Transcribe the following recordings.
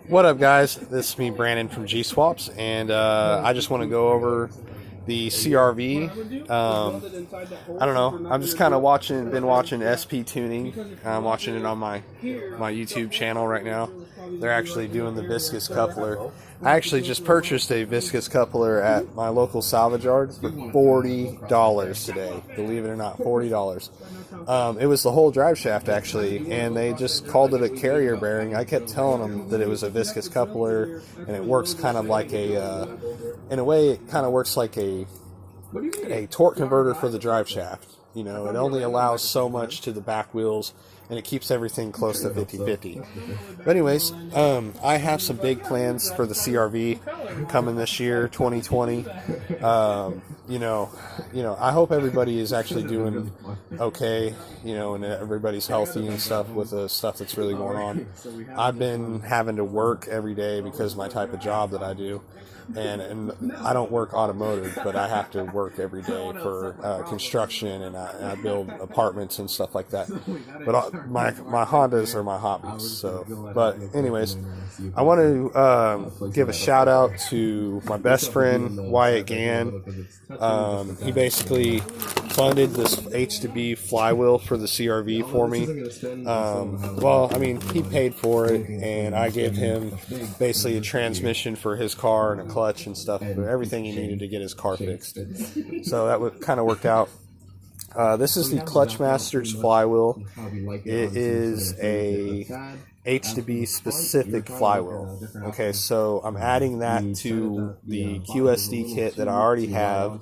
What up, guys? This is me, Brandon from G Swaps, and I just want to go over the CRV. I don't know. I'm just kind of been watching SP Tuning. I'm watching it on my YouTube channel right now. They're actually doing the viskus coupler. I actually just purchased a viskus coupler at my local salvage yard for $40 today. Believe it or not, $40. It was the whole drive shaft actually, and they just called it a carrier bearing. I kept telling them that it was a viskus coupler, and it works kind of like in a way, it kind of works like a torque converter for the drive shaft. You know, it only allows so much to the back wheels, and it keeps everything close to 50-50. But anyways, I have some big plans for the CRV coming this year, 2020. I hope everybody is actually doing okay, and everybody's healthy and stuff with the stuff that's really going on. I've been having to work every day because of my type of job that I do. And I don't work automotive, but I have to work every day for construction, and I build apartments and stuff like that. But my Hondas are my hobbies. So, but anyways, I want to give a shout out to my best friend Wyatt Gann. He basically funded this H2B flywheel for the CRV for me. He paid for it, and I gave him basically a transmission for his car and a clutch and stuff, everything he needed to get his car fixed. So that kind of worked out. This is the Clutch Masters flywheel. It is a H2B specific flywheel. Okay, so I'm adding that to the QSD kit that I already have.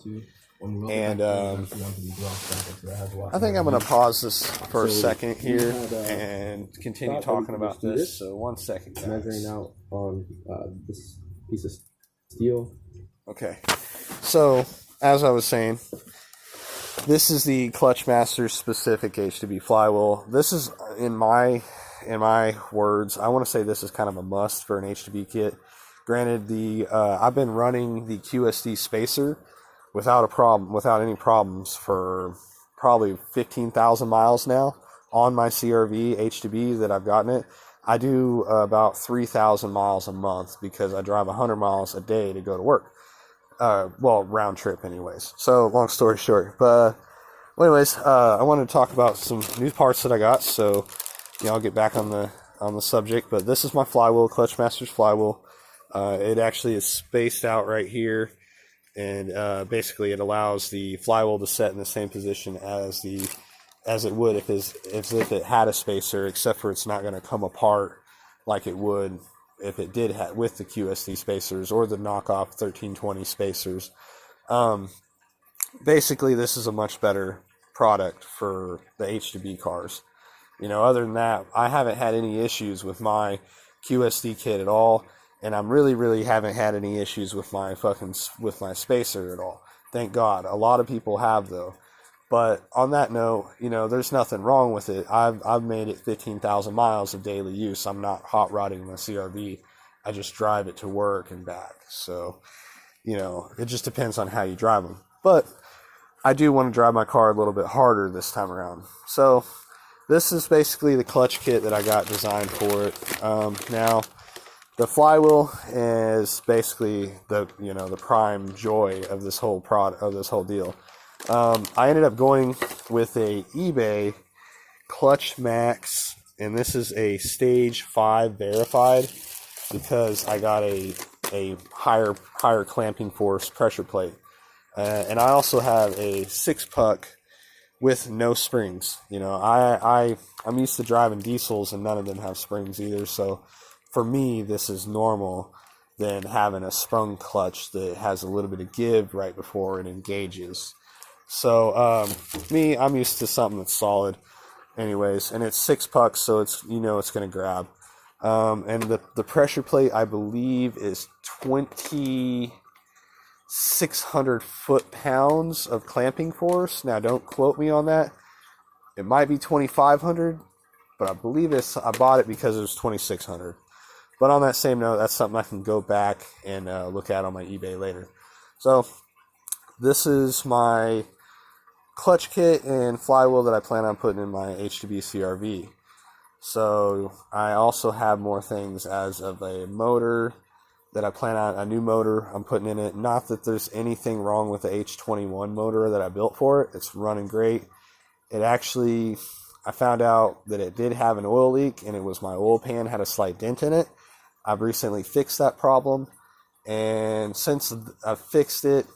And I think I'm going to pause this for a second here and continue talking about this. So 1 second, guys. Measuring out on this piece of steel. Okay, so as I was saying, this is the Clutch Masters specific H2B flywheel. This is, in my words, I want to say this is kind of a must for an H2B kit. Granted, I've been running the QSD spacer without any problems for probably 15,000 miles now on my CRV H2B that I've gotten it. I do about 3,000 miles a month because I drive 100 miles a day to go to work. Round trip anyways. So long story short, but anyways, I wanted to talk about some new parts that I got. So, I'll get back on the subject, but this is my flywheel, Clutch Masters flywheel. It actually is spaced out right here. And basically, it allows the flywheel to set in the same position as it would if it had a spacer, except for it's not going to come apart like it would if it did with the QSD spacers or the knockoff 1320 spacers. Basically, this is a much better product for the H2B cars. Other than that, I haven't had any issues with my QSD kit at all. And I'm really haven't had any issues with my spacer at all. Thank God. A lot of people have, though. But on that note, there's nothing wrong with it. I've made it 15,000 miles of daily use. I'm not hot rodding my CRV. I just drive it to work and back. So, it just depends on how you drive them. But I do want to drive my car a little bit harder this time around. So this is basically the clutch kit that I got designed for it. Now, the flywheel is basically the prime joy of this whole deal. I ended up going with a eBay Clutch Max, and this is a stage 5 verified because I got a higher clamping force pressure plate, and I also have a 6-puck with no springs. I'm used to driving diesels, and none of them have springs either, so for me, this is normal than having a sprung clutch that has a little bit of give right before it engages. So, I'm used to something that's solid anyways, and it's 6 pucks, so it's going to grab. And the pressure plate, I believe, is 2,600 foot-pounds of clamping force. Now, don't quote me on that. It might be 2,500, but I believe I bought it because it was 2,600. But on that same note, that's something I can go back and look at on my eBay later. So this is my clutch kit and flywheel that I plan on putting in my H2B CRV. So I also have more things as of a motor that I plan on, a new motor I'm putting in it. Not that there's anything wrong with the H21 motor that I built for it. It's running great. It actually, I found out that it did have an oil leak, and it was my oil pan had a slight dent in it. I've recently fixed that problem, and since I've fixed it,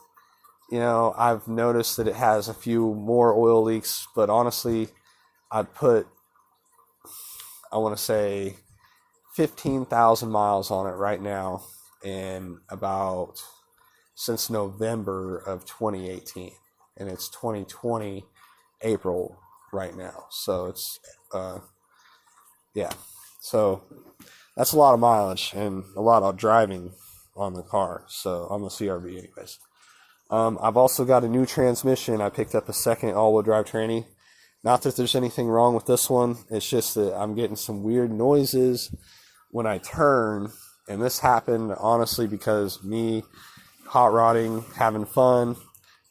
I've noticed that it has a few more oil leaks, but honestly, I'd put, I want to say, 15,000 miles on it right now, and about since November of 2018, and it's 2020 April right now. So it's yeah, so that's a lot of mileage and a lot of driving on the car, so on the CRV anyways. I've also got a new transmission. I picked up a second all-wheel drive tranny. Not that there's anything wrong with this one, it's just that I'm getting some weird noises when I turn, and this happened honestly because me hot rodding, having fun,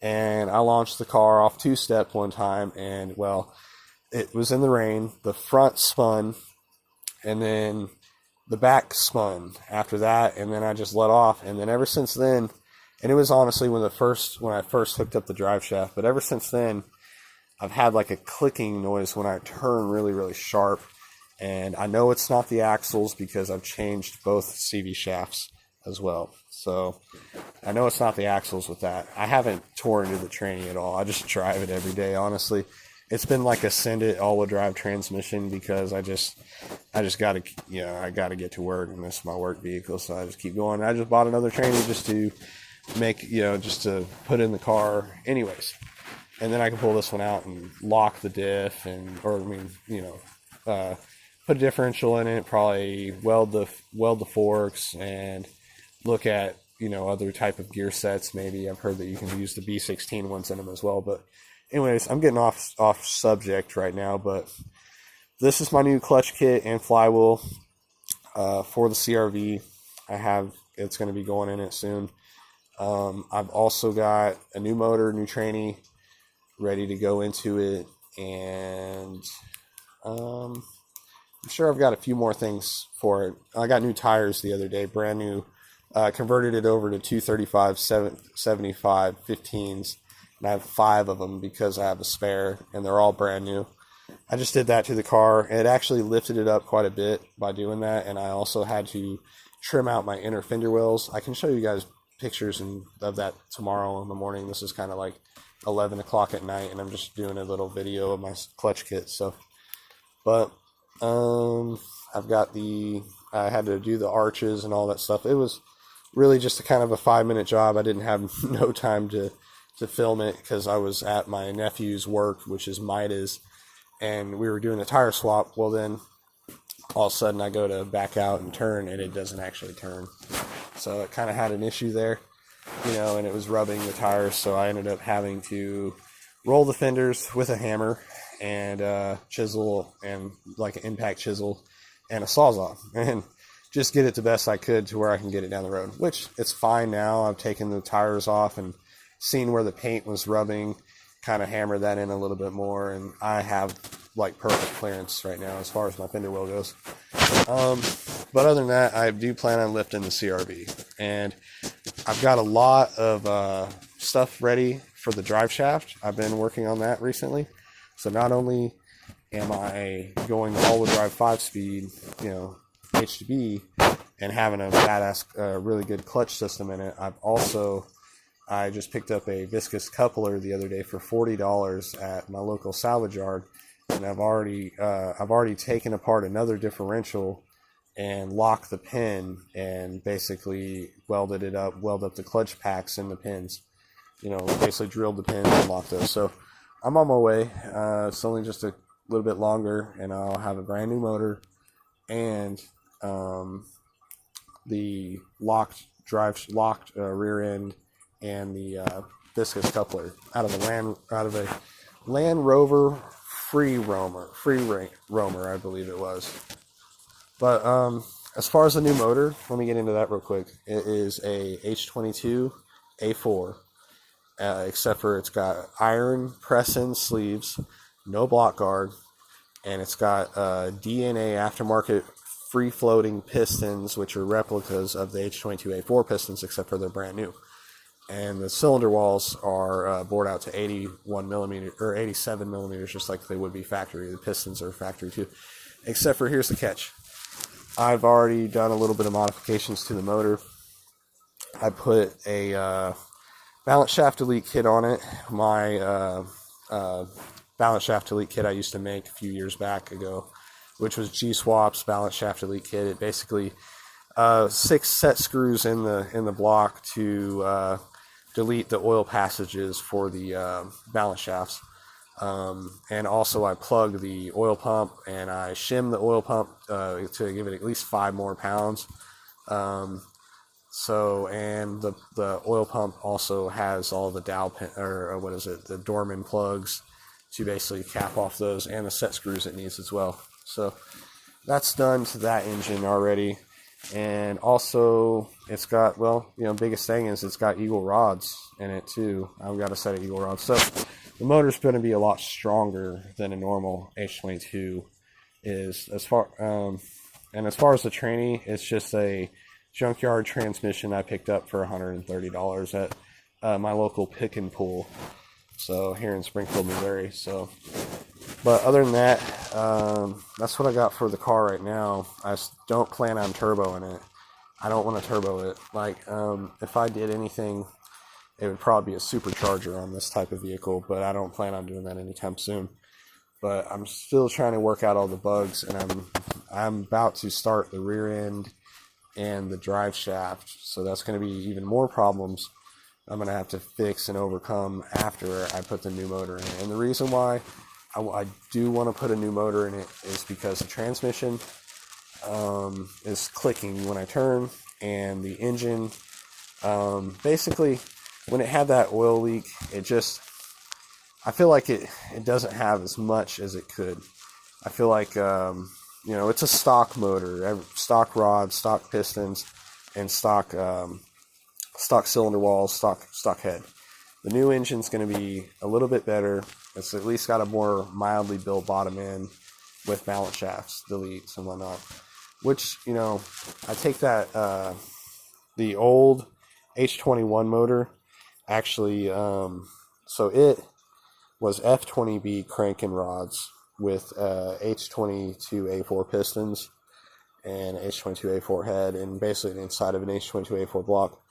and I launched the car off two-step one time, and well, it was in the rain. The front spun, and then the back spun after that, and then I just let off, and then ever since then, and it was honestly when I first hooked up the drive shaft, but ever since then, I've had like a clicking noise when I turn really, really sharp, and I know it's not the axles because I've changed both CV shafts as well. So I know it's not the axles with that. I haven't torn into the tranny at all. I just drive it every day, honestly. It's been like a send it all-wheel drive transmission because I just got to, I got to get to work, and this is my work vehicle, so I just keep going. I just bought another tranny just to make, just to put in the car anyways. And then I can pull this one out and lock the diff put a differential in it, probably weld the forks, and look at, other type of gear sets. Maybe I've heard that you can use the B16 ones in them as well. But anyways, I'm getting off subject right now, but this is my new clutch kit and flywheel for the CRV. It's going to be going in it soon. I've also got a new motor, new tranny, ready to go into it, and I'm sure I've got a few more things for it. I got new tires the other day, brand new. Converted it over to 235 75 15s, and I have 5 of them because I have a spare, and they're all brand new. I just did that to the car. It actually lifted it up quite a bit by doing that, and I also had to trim out my inner fender wells. I can show you guys pictures of that tomorrow in the morning. This is kind of like 11 o'clock at night, and I'm just doing a little video of my clutch kit. So, but I had to do the arches and all that stuff. It was really just a kind of a 5-minute job. I didn't have no time to film it because I was at my nephew's work, which is Midas, and we were doing a tire swap. Well, then all of a sudden I go to back out and turn, and it doesn't actually turn. So it kind of had an issue there, and it was rubbing the tires. So I ended up having to roll the fenders with a hammer and chisel, and like an impact chisel and a Sawzall, and just get it the best I could to where I can get it down the road, which it's fine now. I've taken the tires off and seen where the paint was rubbing, kind of hammered that in a little bit more, and I have like perfect clearance right now as far as my fender wheel goes. But other than that, I do plan on lifting the CRV, and I've got a lot of stuff ready for the drive shaft. I've been working on that recently, so not only am I going all-wheel drive 5-speed, H2B, and having a badass, really good clutch system in it, I just picked up a viskus coupler the other day for $40 at my local salvage yard, and I've already taken apart another differential and locked the pin and basically welded up the clutch packs in the pins. Basically drilled the pins and locked those. So I'm on my way. It's only just a little bit longer, and I'll have a brand new motor and the locked rear end and the viskus coupler out of a Land Rover free roamer, I believe it was. But as far as the new motor, let me get into that real quick. It is a H22 A4, except for it's got iron press-in sleeves, no block guard, and it's got DNA aftermarket free-floating pistons, which are replicas of the H22A4 pistons, except for they're brand new. And the cylinder walls are bored out to 81 millimeter or 87 millimeters, just like they would be factory. The pistons are factory too, except for here's the catch. I've already done a little bit of modifications to the motor. I put a balance shaft delete kit on it. My balance shaft delete kit I used to make a few years back ago, which was G-Swap's balance shaft delete kit. It basically 6 set screws in the block to delete the oil passages for the balance shafts. And also I plug the oil pump and I shim the oil pump to give it at least 5 more pounds. And the oil pump also has all the dowel pin, or what is it, the Dorman plugs to basically cap off those, and the set screws it needs as well. So that's done to that engine already. And also it's got, biggest thing is it's got Eagle rods in it too. I've got a set of Eagle rods. So the motor's going to be a lot stronger than a normal H22 is. As far as the tranny, it's just a junkyard transmission I picked up for $130 at my local pick and pull. So here in Springfield, Missouri. So, but other than that, that's what I got for the car right now. I don't plan on turboing it. I don't want to turbo it. Like, if I did anything, it would probably be a supercharger on this type of vehicle, but I don't plan on doing that anytime soon. But I'm still trying to work out all the bugs, and I'm about to start the rear end and the drive shaft. So that's going to be even more problems I'm going to have to fix and overcome after I put the new motor in. And the reason why I do want to put a new motor in it is because the transmission is clicking when I turn, and the engine, basically, when it had that oil leak, I feel like it doesn't have as much as it could. I feel like, it's a stock motor, stock rods, stock pistons, and stock cylinder walls, stock head. The new engine's going to be a little bit better. It's at least got a more mildly built bottom end with balance shafts, deletes, and whatnot. Which, I take that, the old H21 motor, actually, so it was F20B cranking rods with H22A4 pistons and H22A4 head, and basically the inside of an H22A4 block.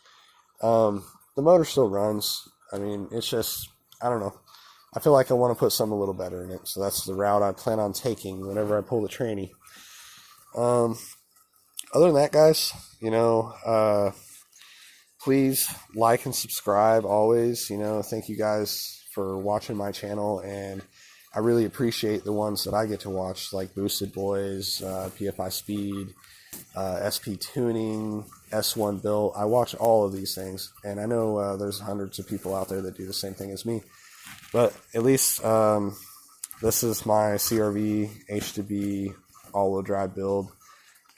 The motor still runs. I mean, it's just, I don't know. I feel like I want to put something a little better in it, so that's the route I plan on taking whenever I pull the tranny. Other than that, guys, please like and subscribe always. Thank you guys for watching my channel, and I really appreciate the ones that I get to watch, like Boosted Boys, PFI Speed, SP Tuning, S1 Built. I watch all of these things, and I know there's hundreds of people out there that do the same thing as me. But at least this is my CRV H2B all-wheel drive build,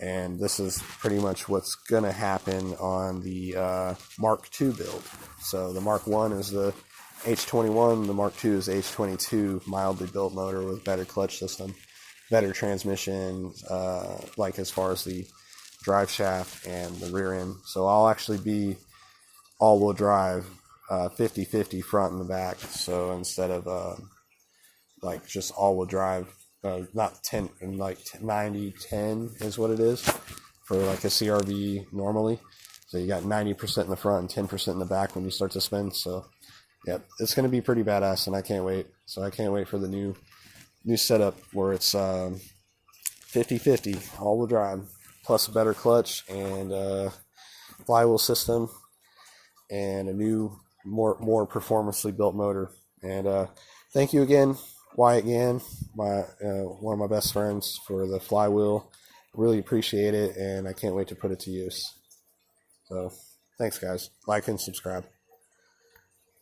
and this is pretty much what's going to happen on the Mark II build. So the Mark 1 is the H21, the Mark II is H22 mildly built motor with better clutch system, better transmission, like as far as the drive shaft and the rear end. So I'll actually be all-wheel drive, 50-50 front and the back. So instead of like just all-wheel drive, not 10, like 90-10 is what it is for like a CRV normally. So you got 90% in the front and 10% in the back when you start to spin. So yeah, it's going to be pretty badass, and I can't wait. So I can't wait for the new setup where it's 50-50 all-wheel drive plus a better clutch and flywheel system and a new more performancely built motor. And thank you again, Wyatt Gann, one of my best friends, for the flywheel. Really appreciate it, and I can't wait to put it to use. So thanks, guys. Like and subscribe.